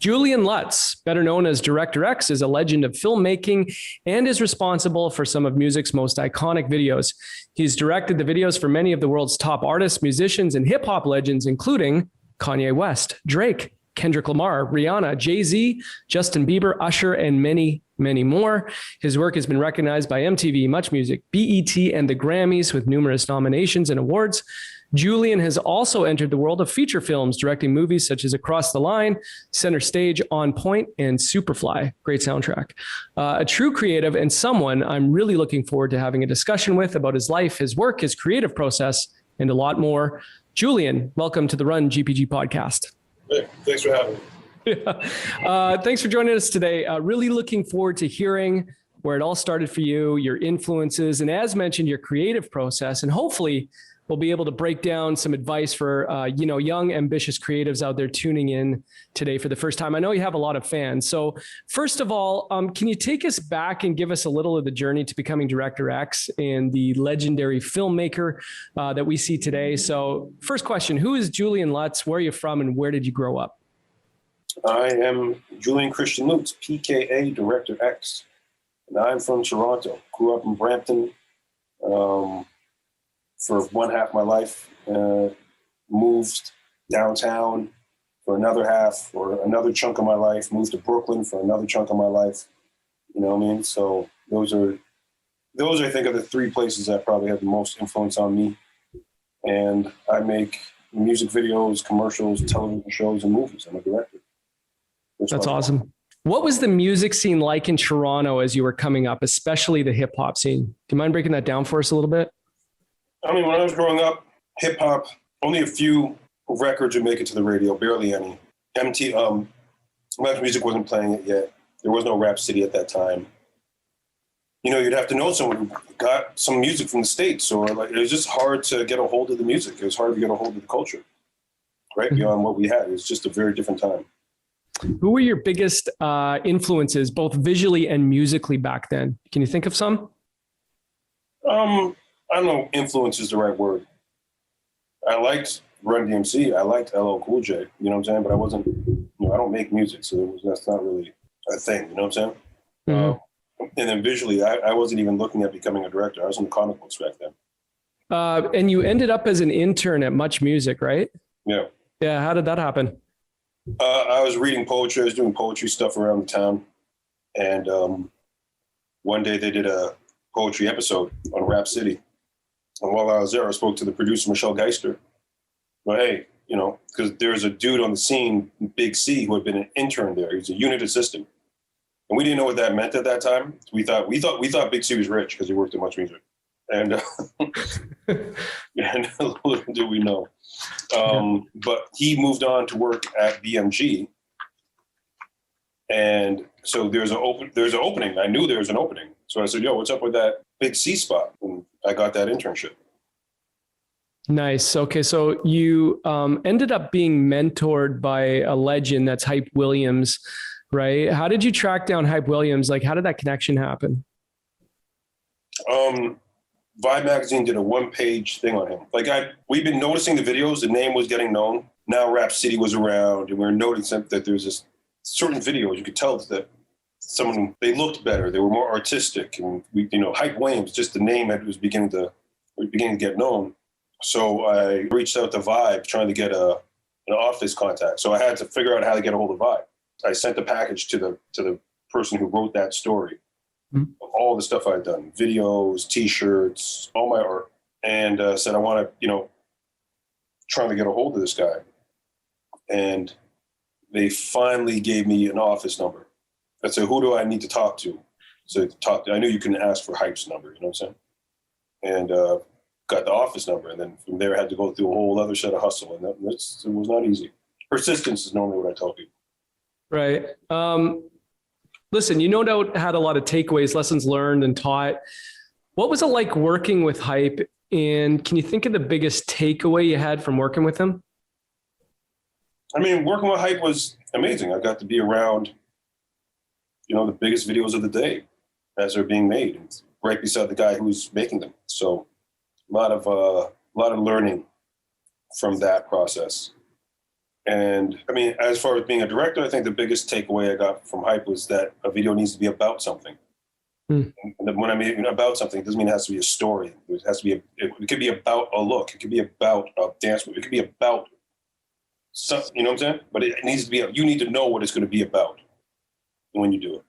Julien Lutz, better known as Director X, is a legend of filmmaking and is responsible for some of music's most iconic videos. He's directed the videos for many of the world's top artists, musicians, and hip-hop legends, including Kanye West, Drake, Kendrick Lamar, Rihanna, Jay-Z, Justin Bieber, Usher, and many, many more. His work has been recognized by MTV, MuchMusic, BET, and the Grammys with numerous nominations and awards. Julian has also entered the world of feature films, directing movies such as Across the Line, Center Stage, On Point, and Superfly. Great soundtrack. A true creative and someone I'm really looking forward to having a discussion with about his life, his work, his creative process, and a lot more. Julian, welcome to the Run GPG podcast. Hey, thanks for having me. Thanks for joining us today. Really looking forward to hearing where it all started for you, your influences, and as mentioned, your creative process, and hopefully we'll be able to break down some advice for young, ambitious creatives out there tuning in today for the first time. I know you have a lot of fans. So first of all, can you take us back and give us a little of the journey to becoming Director X and the legendary filmmaker that we see today? So first question, who is Julien Lutz? Where are you from and where did you grow up? I am Julien Christian Lutz, PKA Director X, and I'm from Toronto. Grew up in Brampton. For one half of my life, moved downtown for another half, or another chunk of my life, moved to Brooklyn for another chunk of my life. You know what I mean? So those I think are the three places that probably have the most influence on me. And I make music videos, commercials, television shows, and movies. I'm a director. That's awesome. What was the music scene like in Toronto as you were coming up, especially the hip hop scene? Do you mind breaking that down for us a little bit? I mean, when I was growing up, hip hop, only a few records would make it to the radio, barely any. MuchMusic wasn't playing it yet. There was no Rap City at that time. You know, you'd have to know someone who got some music from the States, or like, it was just hard to get a hold of the music. It was hard to get a hold of the culture, right? Mm-hmm. Beyond what we had. It was just a very different time. Who were your biggest influences, both visually and musically back then? Can you think of some? I don't know, influence is the right word. I liked Run DMC. I liked LL Cool J. You know what I'm saying? But I wasn't, I don't make music, so that's not really a thing. You know what I'm saying? Mm-hmm. And then visually, I wasn't even looking at becoming a director. I was in the comic books back then. And you ended up as an intern at MuchMusic, right? Yeah. Yeah. How did that happen? I was reading poetry. I was doing poetry stuff around the town. And one day they did a poetry episode on Rap City. And while I was there, I spoke to the producer, Michelle Geister. But hey, because there's a dude on the scene, Big C, who had been an intern there. He was a unit assistant. And we didn't know what that meant at that time. We thought Big C was rich because he worked at MuchMusic. And, and little did we know. But he moved on to work at BMG. And so there's an opening. I knew there was an opening. So I said, yo, what's up with that Big C spot? And I got that internship. Nice. Okay. So you ended up being mentored by a legend that's Hype Williams, right? How did you track down Hype Williams? Like, how did that connection happen? Vibe magazine did a one-page thing on him. Like we've been noticing the videos, the name was getting known. Now Rap City was around, and we were noticing that there's this certain videos, you could tell that they looked better, they were more artistic, and Hype Williams, just the name that was beginning to get known. So I reached out to Vibe trying to get an office contact. So I had to figure out how to get a hold of Vibe. I sent the package to the person who wrote that story, all the stuff I'd done, videos, T-shirts, all my art, and said I want to, trying to get a hold of this guy. And they finally gave me an office number. I said, who do I need to talk to? So I knew you couldn't ask for Hype's number, you know what I'm saying? And got the office number. And then from there, I had to go through a whole other set of hustle. And it was not easy. Persistence is normally what I tell people. Right. Listen, you no doubt had a lot of takeaways, lessons learned and taught. What was it like working with Hype? And can you think of the biggest takeaway you had from working with him? I mean, working with Hype was amazing. I got to be around, the biggest videos of the day as they're being made, right beside the guy who's making them. So a lot of learning from that process. And I mean, as far as being a director, I think the biggest takeaway I got from Hype was that a video needs to be about something. And when I mean about something, it doesn't mean it has to be a story. It has to be, it could be about a look. It could be about a dance move. It could be about something, you know what I'm saying? But it needs to be, you need to know what it's going to be about when you do it.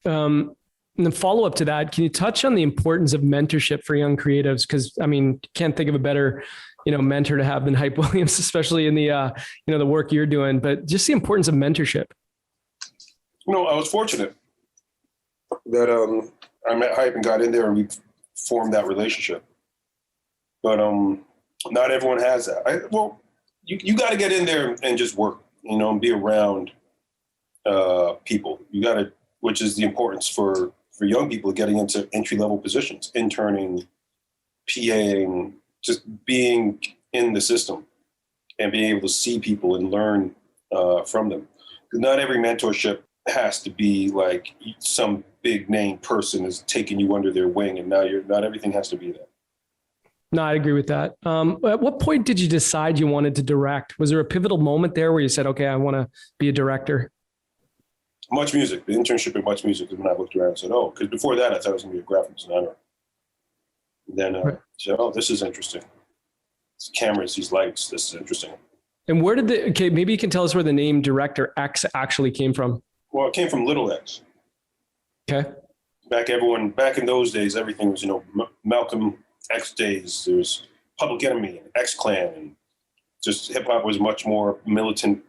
And the follow up to that, can you touch on the importance of mentorship for young creatives? Because I mean, can't think of a better, mentor to have than Hype Williams, especially in the, the work you're doing, but just the importance of mentorship. I was fortunate that I met Hype and got in there and we formed that relationship. But not everyone has that. You got to get in there and just work, and be around people. You got to, which is the importance for young people getting into entry-level positions, interning, PAing, just being in the system and being able to see people and learn from them. Because not every mentorship has to be like some big name person is taking you under their wing, and now not everything has to be that. No, I agree with that. At what point did you decide you wanted to direct? Was there a pivotal moment there where you said, okay, I want to be a director? Much Music, the internship at Much Music is when I looked around and said, oh, because before that I thought I was going to be a graphic designer. And then I said, oh, this is interesting. These cameras, these lights, this is interesting. And where did maybe you can tell us where the name Director X actually came from? Well, it came from Little X. Okay. Back in those days, everything was, Malcolm X days. There was Public Enemy and X Clan, and just hip hop was much more militant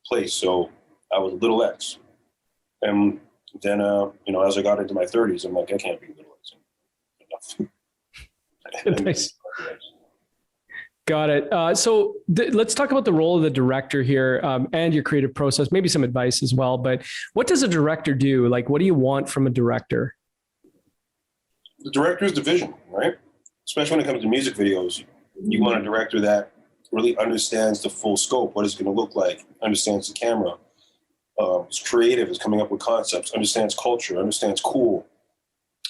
place. So I was Little X. And then, as I got into my 30s, I'm like, I can't be Little X. Nice. Got it. So let's talk about the role of the director here and your creative process, maybe some advice as well. But what does a director do? Like, what do you want from a director? The director is the vision, right? Especially when it comes to music videos. You want a director that really understands the full scope, what it's going to look like, understands the camera, is creative, is coming up with concepts, understands culture, understands cool,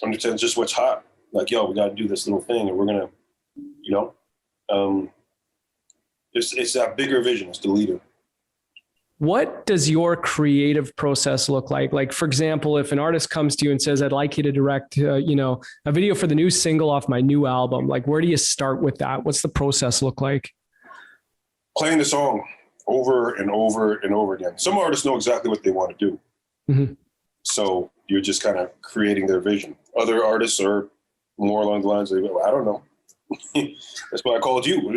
understands just what's hot. Like, yo, we got to do this little thing, and we're going to, it's that bigger vision. It's the leader. What does your creative process look like? Like, for example, if an artist comes to you and says, I'd like you to direct, a video for the new single off my new album, like, where do you start with that? What's the process look like? Playing the song over and over and over again. Some artists know exactly what they want to do. Mm-hmm. So you're just kind of creating their vision. Other artists are more along the lines of, I don't know. That's why I called you.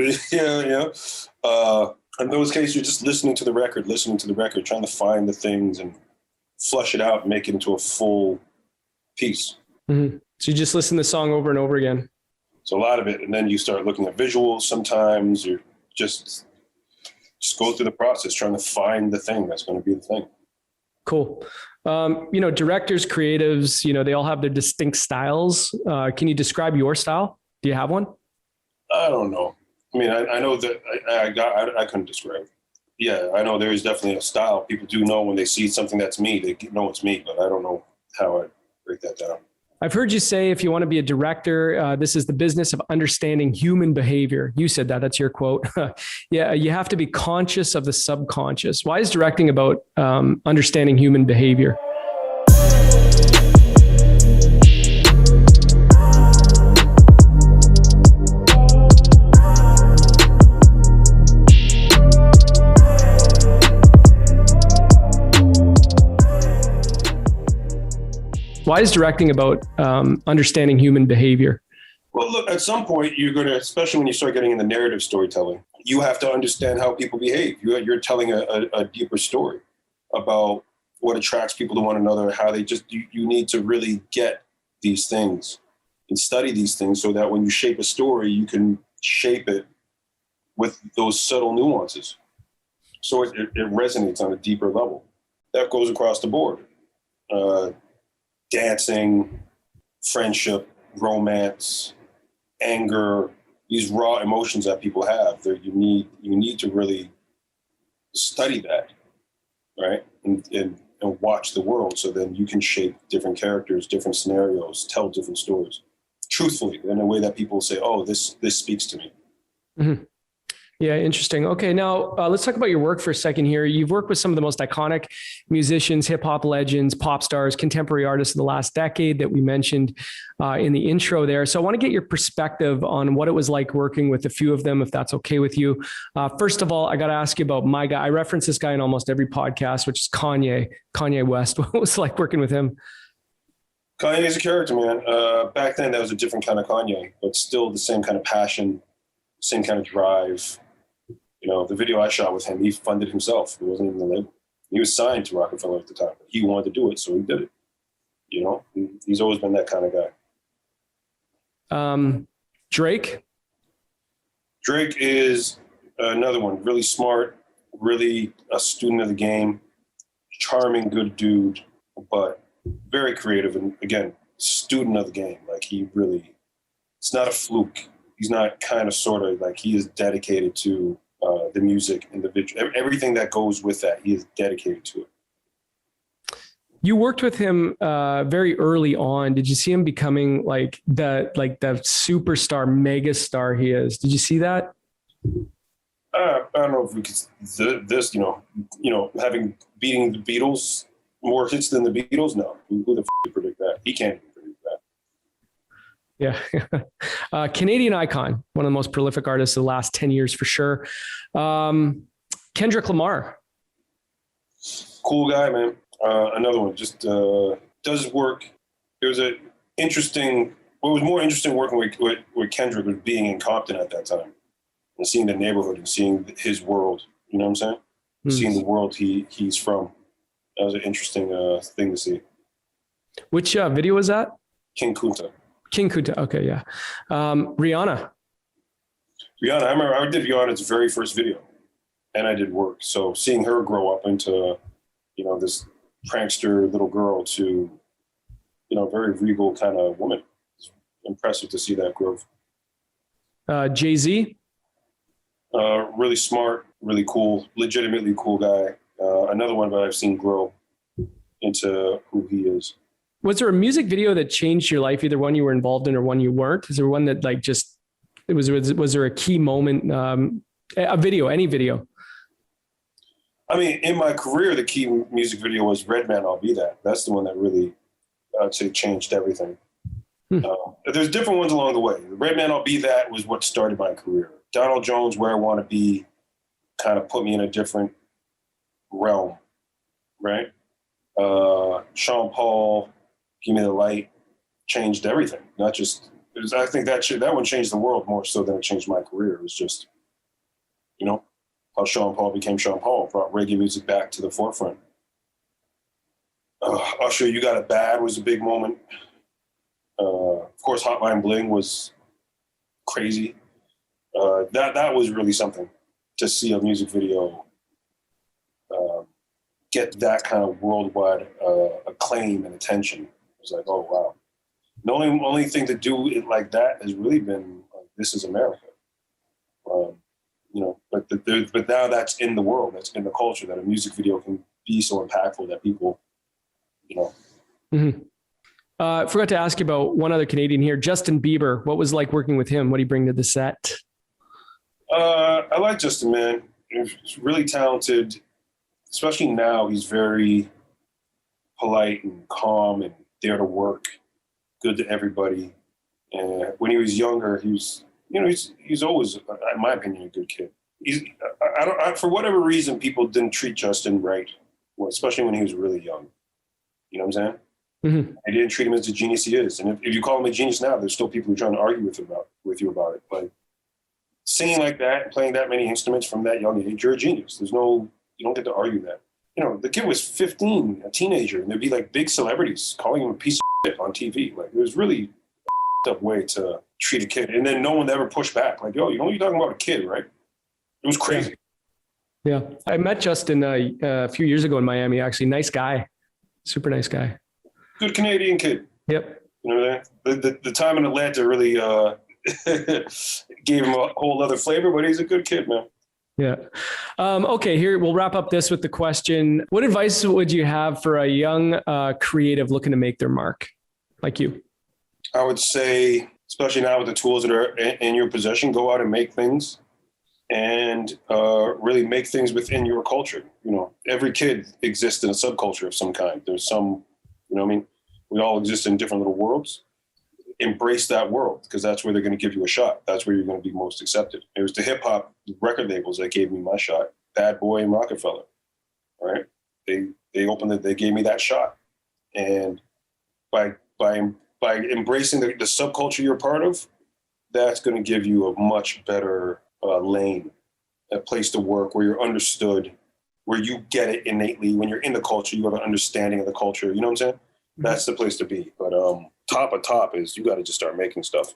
In those cases, you're just listening to the record, trying to find the things and flush it out and make it into a full piece. Mm-hmm. So you just listen to the song over and over again. So a lot of it. And then you start looking at visuals sometimes. You just go through the process, trying to find the thing that's going to be the thing. Cool. Directors, creatives, they all have their distinct styles. Can you describe your style? Do you have one? I don't know. I mean, I know that I couldn't describe it. Yeah, I know there is definitely a style. People do know when they see something that's me, they know it's me, but I don't know how I break that down. I've heard you say, if you want to be a director, this is the business of understanding human behavior. You said that. That's your quote. Yeah, you have to be conscious of the subconscious. Why is directing about understanding human behavior? Why is directing about understanding human behavior? Well, look, at some point, you're going to, especially when you start getting into narrative storytelling, you have to understand how people behave. You're telling a deeper story about what attracts people to one another, how they just, you need to really get these things and study these things so that when you shape a story, you can shape it with those subtle nuances. So it resonates on a deeper level. That goes across the board. Dancing, friendship, romance, anger, these raw emotions that people have, you need to really study that, right? And watch the world so then you can shape different characters, different scenarios, tell different stories, truthfully, in a way that people say, oh, this speaks to me. Mm-hmm. Yeah, interesting. Okay, now let's talk about your work for a second here. You've worked with some of the most iconic musicians, hip hop legends, pop stars, contemporary artists of the last decade that we mentioned in the intro there. So I want to get your perspective on what it was like working with a few of them, if that's okay with you. First of all, I got to ask you about my guy. I reference this guy in almost every podcast, which is Kanye West. What was it like working with him? Kanye is a character, man. Back then, that was a different kind of Kanye, but still the same kind of passion, same kind of drive. You know, the video I shot with him, he funded himself. It wasn't even the label. He was signed to Rockefeller at the time. He wanted to do it, so he did it. You know, he's always been that kind of guy. Drake? Drake is another one. Really smart, really a student of the game, charming, good dude, but very creative. And again, student of the game. Like it's not a fluke. He's not kind of sort of like, he is dedicated to the music and the video, everything that goes with that. He is dedicated to it. You worked with him very early on. Did you see him becoming like the superstar, mega star he is? Did you see that? I don't know if we could this, having beating the Beatles, more hits than the Beatles. No, who the f*** predict that? He can't even predict that. Yeah. Canadian icon, one of the most prolific artists of the last 10 years for sure. Kendrick Lamar. Cool guy, man. Another one, just does work. It was what was more interesting working with Kendrick was being in Compton at that time and seeing the neighborhood and seeing his world. You know what I'm saying? Seeing the world he's from. That was an interesting thing to see. Which video was that? King Kunta. Okay, yeah. Rihanna. I remember I did Rihanna's very first video, and I did work. So seeing her grow up into, this prankster little girl to, very regal kind of woman, it's impressive to see that growth. Jay-Z. Really smart, really cool, legitimately cool guy. Another one that I've seen grow into who he is. Was there a music video that changed your life, either one you were involved in or one you weren't? Is there one that was there a key moment, a video, any video? I mean, in my career, the key music video was Redman, I'll Be That. That's the one that really, I'd say, changed everything. There's different ones along the way. Redman, I'll Be That was what started my career. Donald Jones, Where I Want to Be, kind of put me in a different realm, right? Sean Paul, Give Me the Light, changed everything. Not just, I think that one changed the world more so than it changed my career. It was just, how Sean Paul became Sean Paul, brought reggae music back to the forefront. Usher, You Got It Bad was a big moment. Of course, Hotline Bling was crazy. That was really something to see a music video get that kind of worldwide acclaim and attention. It was like, oh, wow. The only thing to do it like that has really been This Is America. But now that's in the world, that's in the culture, that a music video can be so impactful that people, Mm-hmm. I forgot to ask you about one other Canadian here, Justin Bieber. What was it like working with him? What do you bring to the set? I like Justin, man. He's really talented. Especially now, he's very polite and calm and there to work, good to everybody. And when he was younger, he was, he's always, in my opinion, a good kid. For whatever reason, people didn't treat Justin right, especially when he was really young. You know what I'm saying? Mm-hmm. They didn't treat him as the genius he is. And if you call him a genius now, there's still people who are trying to argue with you about it. But singing like that, playing that many instruments from that young age, you're a genius. You don't get to argue that. The kid was 15, a teenager, and there'd be like big celebrities calling him a piece of shit on TV. Like, it was really a up way to treat a kid. And then no one ever pushed back. Like, yo, you're talking about a kid, right? It was crazy. Yeah. I met Justin a few years ago in Miami, actually. Nice guy. Super nice guy. Good Canadian kid. Yep. The time in Atlanta really gave him a whole other flavor, but he's a good kid, man. Yeah. Okay, here we'll wrap up this with the question. What advice would you have for a young creative looking to make their mark like you? I would say, especially now with the tools that are in your possession, go out and make things and really make things within your culture. You know, every kid exists in a subculture of some kind. There's some, you know what I mean? We all exist in different little worlds. Embrace that world, because that's where they're going to give you a shot. That's where you're going to be most accepted. It was the hip hop record labels that gave me my shot. Bad Boy and Rockefeller, right? They opened it. They gave me that shot. And by embracing the subculture you're part of, that's going to give you a much better lane, a place to work where you're understood, where you get it innately. When you're in the culture, you have an understanding of the culture. You know what I'm saying? That's the place to be. But top is you got to just start making stuff.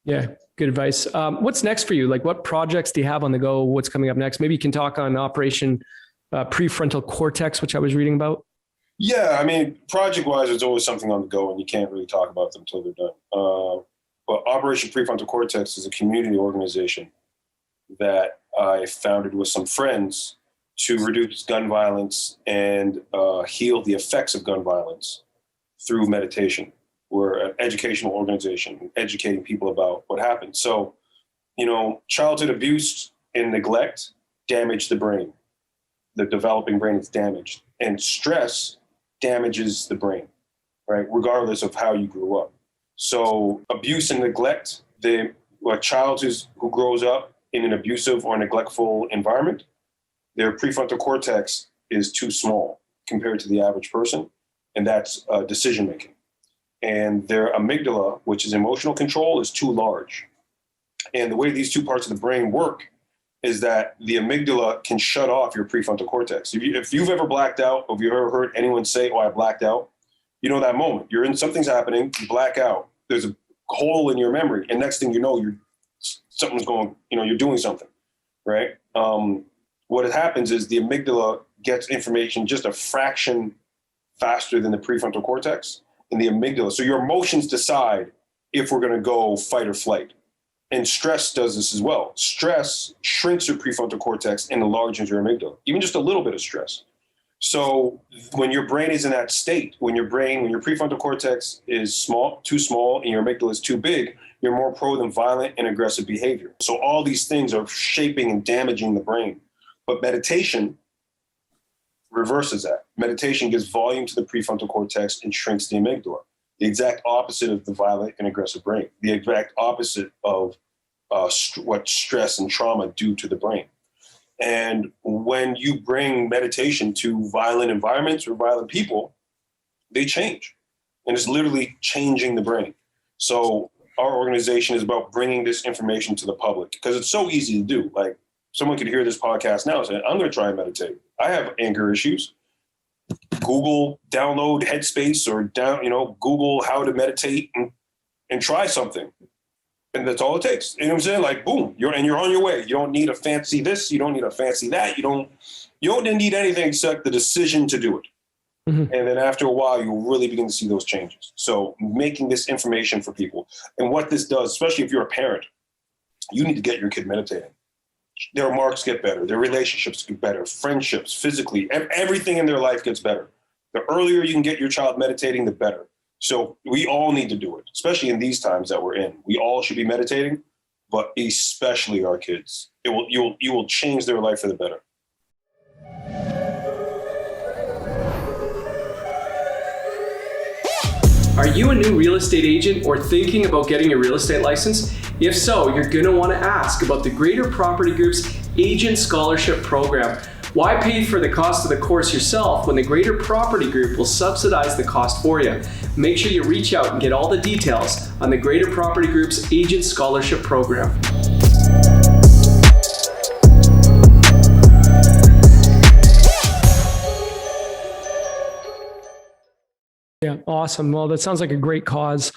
Yeah, good advice. What's next for you? Like, what projects do you have on the go? What's coming up next? Maybe you can talk on Operation Prefrontal Cortex, which I was reading about. Yeah, I mean, project-wise, there's always something on the go, and you can't really talk about them until they're done. But Operation Prefrontal Cortex is a community organization that I founded with some friends to reduce gun violence and heal the effects of gun violence through meditation. We're an educational organization, educating people about what happens. So, you know, childhood abuse and neglect damage the brain. The developing brain is damaged. And stress damages the brain, right? Regardless of how you grew up. So abuse and neglect, a child who grows up in an abusive or neglectful environment, their prefrontal cortex is too small compared to the average person. And that's decision-making. And their amygdala, which is emotional control, is too large. And the way these two parts of the brain work is that the amygdala can shut off your prefrontal cortex. If you've ever blacked out, or if you've ever heard anyone say, oh, I blacked out, you know that moment. Something's happening, you black out. There's a hole in your memory. And next thing you know, something's going, you're doing something, right? What happens is the amygdala gets information just a fraction faster than the prefrontal cortex and the amygdala. So your emotions decide if we're going to go fight or flight. And stress does this as well. Stress shrinks your prefrontal cortex and enlarges your amygdala, even just a little bit of stress. So when your brain is in that state, when your prefrontal cortex is too small, and your amygdala is too big, you're more prone to violent and aggressive behavior. So all these things are shaping and damaging the brain. But meditation reverses that. Meditation gives volume to the prefrontal cortex and shrinks the amygdala. The exact opposite of the violent and aggressive brain. The exact opposite of what stress and trauma do to the brain. And when you bring meditation to violent environments or violent people, they change. And it's literally changing the brain. So our organization is about bringing this information to the public because it's so easy to do. Like, someone could hear this podcast now and say, I'm going to try and meditate. I have anger issues. Download Headspace or Google how to meditate and try something. And that's all it takes. You know what I'm saying? Like, boom, you're on your way. You don't need a fancy this. You don't need a fancy that. You don't need anything except the decision to do it. Mm-hmm. And then after a while, you'll really begin to see those changes. So making this information for people. And what this does, especially if you're a parent, you need to get your kid meditating. Their marks get better. Their relationships get better. Friendships, physically, everything in their life gets better. The earlier you can get your child meditating, the better. So we all need to do it, especially in these times that we're in. We all should be meditating, but especially our kids. You will change their life for the better. Are you a new real estate agent or thinking about getting a real estate license? If so, you're going to want to ask about the Greater Property Group's Agent Scholarship Program. Why pay for the cost of the course yourself when the Greater Property Group will subsidize the cost for you? Make sure you reach out and get all the details on the Greater Property Group's Agent Scholarship Program. Yeah, awesome. Well, that sounds like a great cause.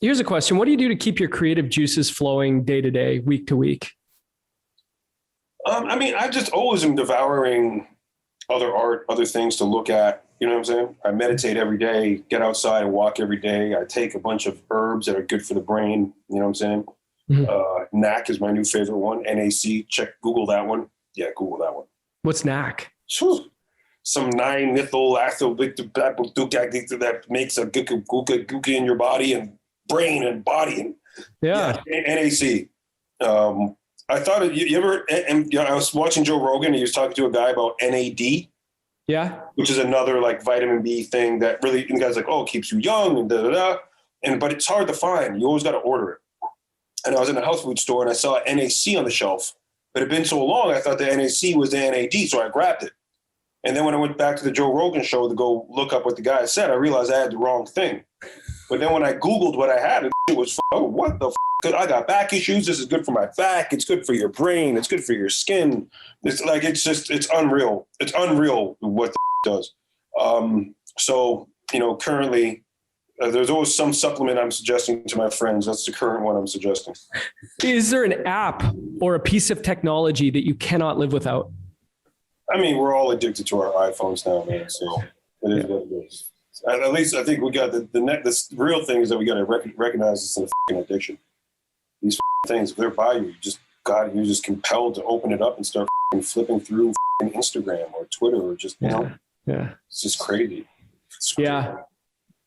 Here's a question. What do you do to keep your creative juices flowing day to day, week to week? I just always am devouring other art, other things to look at. You know what I'm saying? I meditate every day, get outside and walk every day. I take a bunch of herbs that are good for the brain. You know what I'm saying? Mm-hmm. NAC is my new favorite one. NAC. Google that one. Yeah, Google that one. What's NAC? Some 9-methyl-acetylbutadiene that makes a gooka in your body and brain and body. And yeah. NAC. I thought you ever, and I was watching Joe Rogan and he was talking to a guy about NAD. Yeah. Which is another like vitamin B thing that really, and the guy's like, oh, it keeps you young and da da da. But it's hard to find. You always got to order it. And I was in a health food store and I saw NAC on the shelf. But it had been so long, I thought the NAC was the NAD, so I grabbed it. And then when I went back to the Joe Rogan show to go look up what the guy said, I realized I had the wrong thing. But then when I Googled what I had, it was, oh, what the f***? I got back issues. This is good for my back. It's good for your brain. It's good for your skin. It's like, it's unreal. It's unreal what the does. So, currently, there's always some supplement I'm suggesting to my friends. That's the current one I'm suggesting. Is there an app or a piece of technology that you cannot live without? I mean, we're all addicted to our iPhones now, man. So it is what it is. At least I think we got the real thing is that we got to recognize it's a fucking addiction. These things, if they're by you, you're just compelled to open it up and start flipping through Instagram or Twitter or just, it's just crazy. Yeah.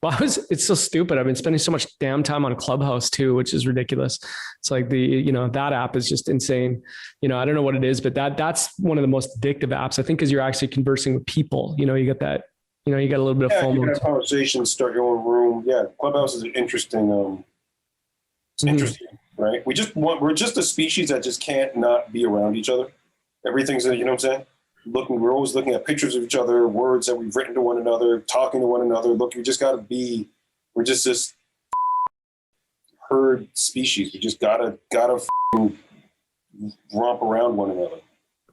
Well, it's so stupid. I've been spending so much damn time on Clubhouse too, which is ridiculous. It's like that app is just insane. I don't know what it is, but that's one of the most addictive apps, I think, because you're actually conversing with people. You get that, you got a little bit of FOMO. You can have conversations, start your own room. Yeah. Clubhouse is interesting. It's interesting, right? We're just a species that just can't not be around each other. Everything's, you know what I'm saying? We're always looking at pictures of each other, words that we've written to one another, talking to one another. Look, we just got to we're just this herd species. We just gotta romp around one another.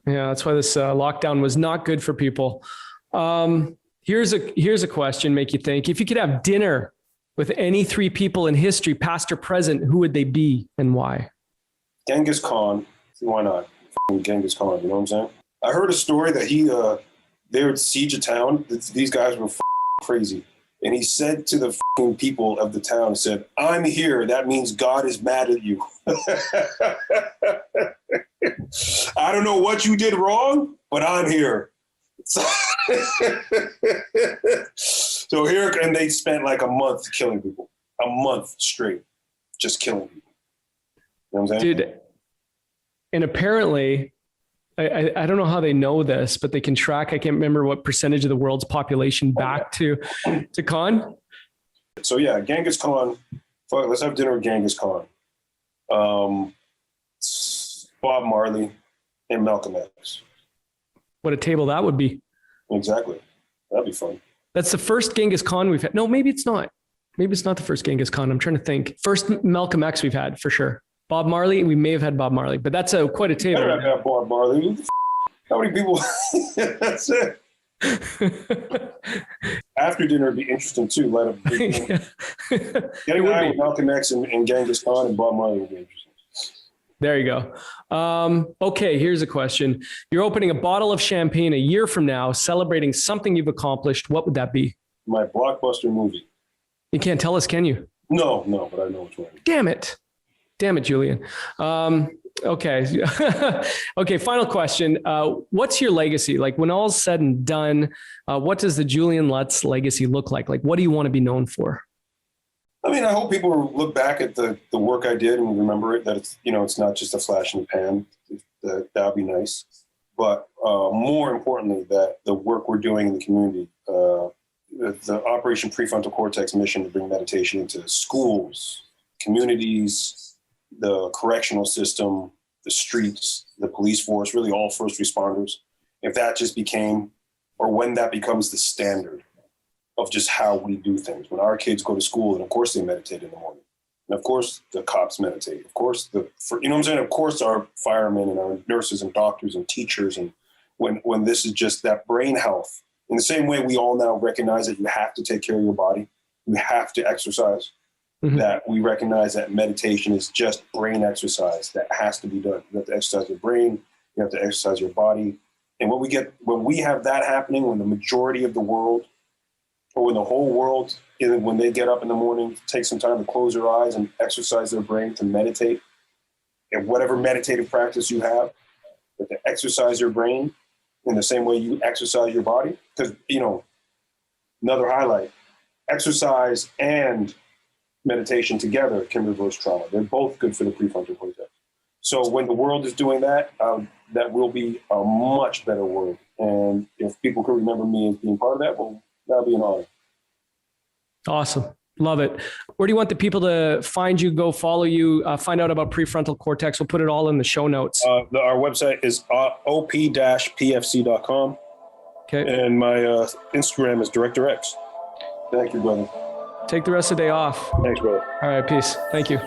Yeah, that's why this lockdown was not good for people. Here's a question, make you think. If you could have dinner with any three people in history, past or present, who would they be and why? Genghis Khan. Why not? Genghis Khan, you know what I'm saying? I heard a story that they would siege a town. These guys were crazy. And he said to the people of the town, said, I'm here. That means God is mad at you. I don't know what you did wrong, but I'm here. So here, and they spent like a month killing people. A month straight, just killing people. You know what I'm saying? Dude, and apparently, I don't know how they know this, but they can track, I can't remember what percentage of the world's population back to Khan. So yeah, Genghis Khan, let's have dinner with Genghis Khan. Bob Marley and Malcolm X. What a table that would be. Exactly. That'd be fun. That's the first Genghis Khan we've had. No, maybe it's not. Maybe it's not the first Genghis Khan. I'm trying to think. First Malcolm X we've had for sure. Bob Marley, we may have had Bob Marley, but that's quite a table. I have Bob Marley. How many people? That's it. After dinner would be interesting too. Getting high with Malcolm X and Genghis Khan and Bob Marley would be interesting. There you go. Okay, here's a question. You're opening a bottle of champagne a year from now, celebrating something you've accomplished. What would that be? My blockbuster movie. You can't tell us, can you? No, but I know which one. Damn it, Julian. Okay. Okay. Final question. What's your legacy? Like when all's said and done, what does the Julien Lutz legacy look like? Like, what do you want to be known for? I mean, I hope people look back at the work I did and remember it, that it's not just a flash in the pan. That would be nice. But more importantly, that the work we're doing in the community, the Operation Prefrontal Cortex mission to bring meditation into schools, communities, the correctional system, the streets, the police force, really all first responders. If that just became, or when that becomes the standard of just how we do things. When our kids go to school, and of course they meditate in the morning. And of course the cops meditate. Of course, you know what I'm saying? Of course our firemen and our nurses and doctors and teachers. And when this is just that brain health, in the same way we all now recognize that you have to take care of your body, you have to exercise. Mm-hmm. That we recognize that meditation is just brain exercise that has to be done. You have to exercise your brain, you have to exercise your body. And when we have that happening, when the majority of the world, or when the whole world, when they get up in the morning, take some time to close their eyes and exercise their brain to meditate, and whatever meditative practice you have, but to exercise your brain in the same way you exercise your body. Because, another highlight, exercise and meditation together can reverse trauma. They're both good for the prefrontal cortex. So when the world is doing that, that will be a much better world. And if people can remember me as being part of that, well, that'll be an honor. Awesome. Love it. Where do you want the people to find you, go follow you, find out about Prefrontal Cortex? We'll put it all in the show notes. Our website is op-pfc.com. Okay. And my Instagram is DirectorX. Thank you, brother. Take the rest of the day off. Thanks, brother. All right. Peace. Thank you.